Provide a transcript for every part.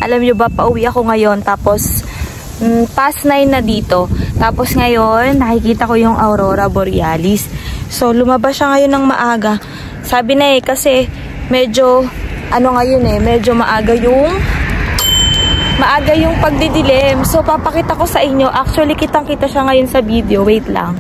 Alam nyo ba, pauwi ako ngayon. Tapos, past 9 na dito. Tapos ngayon, nakikita ko yung Aurora Borealis. So, lumabas siya ngayon ng maaga. Sabi na kasi medyo, ngayon medyo maaga yung pagdidilim. So, papakita ko sa inyo. Actually, kitang-kita siya ngayon sa video. Wait lang.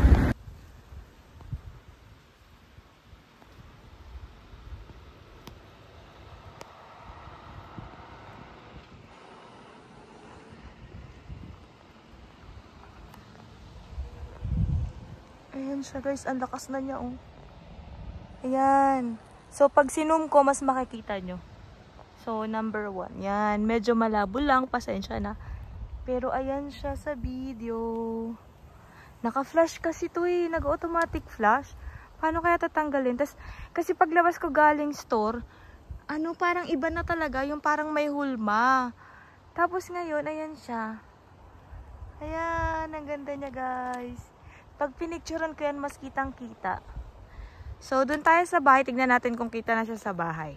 Ayan siya guys, ang lakas na niya Ayan. So pag sinum ko, mas makikita nyo. So number 1. Yan, medyo malabo lang, pasensya na. Pero ayan siya sa video. Naka-flash kasi to nag-automatic flash. Paano kaya tatanggalin? Kasi paglabas ko galing store, parang iba na talaga, yung parang may hulma. Tapos ngayon, ayan siya. Ayan, ang ganda niya guys. Pag pinicturean ko yan, mas kitang-kita. So, dun tayo sa bahay. Tignan natin kung kita na siya sa bahay.